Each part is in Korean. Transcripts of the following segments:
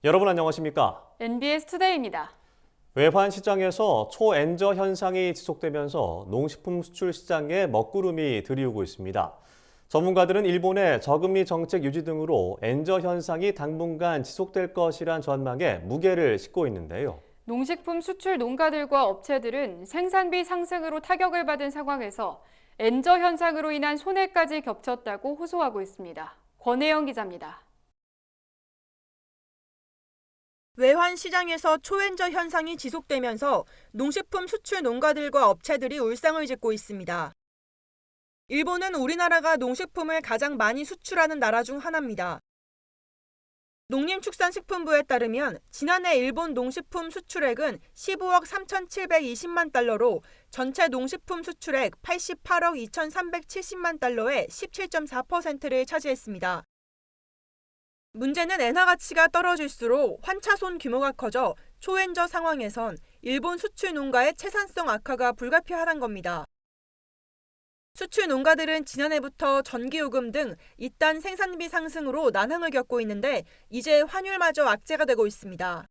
여러분 안녕하십니까? NBS 투데이입니다. 외환 시장에서 초엔저 현상이 지속되면서 농식품 수출 시장에 먹구름이 들이우고 있습니다. 전문가들은 일본의 저금리 정책 유지 등으로 엔저 현상이 당분간 지속될 것이란 전망에 무게를 싣고 있는데요. 농식품 수출 농가들과 업체들은 생산비 상승으로 타격을 받은 상황에서 엔저 현상으로 인한 손해까지 겹쳤다고 호소하고 있습니다. 권혜영 기자입니다. 외환 시장에서 초엔저 현상이 지속되면서 농식품 수출 농가들과 업체들이 울상을 짓고 있습니다. 일본은 우리나라가 농식품을 가장 많이 수출하는 나라 중 하나입니다. 농림축산식품부에 따르면 지난해 일본 농식품 수출액은 15억 3,720만 달러로 전체 농식품 수출액 88억 2,370만 달러의 17.4%를 차지했습니다. 문제는 엔화 가치가 떨어질수록 환차손 규모가 커져 초엔저 상황에선 일본 수출 농가의 채산성 악화가 불가피하다는 겁니다. 수출 농가들은 지난해부터 전기요금 등 이딴 생산비 상승으로 난항을 겪고 있는데 이제 환율마저 악재가 되고 있습니다.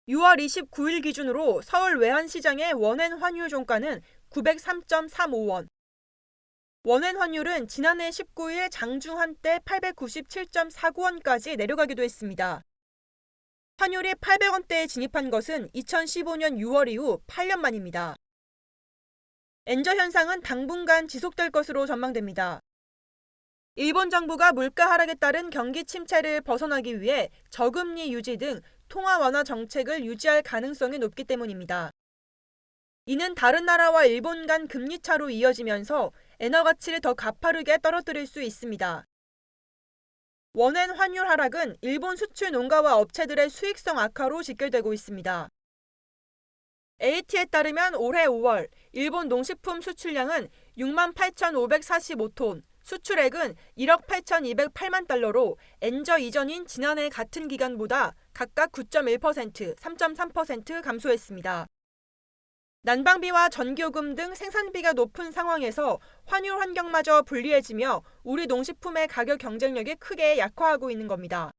6월 29일 기준으로 서울 외환시장의 원엔 환율 종가는 903.35원. 원엔 환율은 지난해 19일 장중 한때 897.49원까지 내려가기도 했습니다. 환율이 800원대에 진입한 것은 2015년 6월 이후 8년 만입니다. 엔저 현상은 당분간 지속될 것으로 전망됩니다. 일본 정부가 물가 하락에 따른 경기 침체를 벗어나기 위해 저금리 유지 등 통화 완화 정책을 유지할 가능성이 높기 때문입니다. 이는 다른 나라와 일본 간 금리 차로 이어지면서 엔화 가치를 더 가파르게 떨어뜨릴 수 있습니다. 원엔 환율 하락은 일본 수출 농가와 업체들의 수익성 악화로 직결되고 있습니다. AT에 따르면 올해 5월 일본 농식품 수출량은 68,545톤, 수출액은 1억 8,208만 달러로 엔저 이전인 지난해 같은 기간보다 각각 9.1%, 3.3% 감소했습니다. 난방비와 전기요금 등 생산비가 높은 상황에서 환율 환경마저 불리해지며 우리 농식품의 가격 경쟁력이 크게 약화하고 있는 겁니다.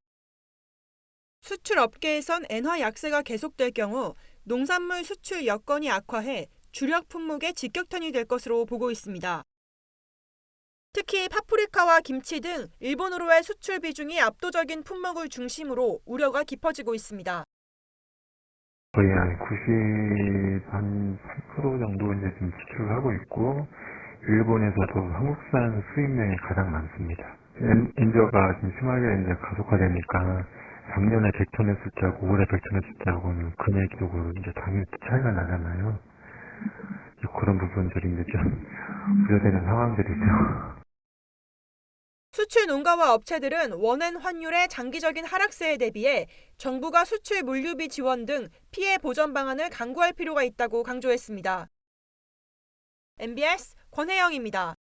수출 업계에선 엔화 약세가 계속될 경우 농산물 수출 여건이 악화해 주력 품목의 직격탄이 될 것으로 보고 있습니다. 특히 파프리카와 김치 등 일본으로의 수출 비중이 압도적인 품목을 중심으로 우려가 깊어지고 있습니다. 거의 한 93% 정도 이제 지금 수출을 하고 있고, 일본에서도 한국산 수입량이 가장 많습니다. 엔저가 지금 심하게 이제 가속화되니까 작년에 100톤 했을 때하고 올해 100톤 했을 때하고는 금액적으로 이제 당연히 차이가 나잖아요. 그런 부분들이 이제 좀 우려되는 상황들이죠. 수출 농가와 업체들은 원엔 환율의 장기적인 하락세에 대비해 정부가 수출 물류비 지원 등 피해 보전 방안을 강구할 필요가 있다고 강조했습니다. MBS 권혜영입니다.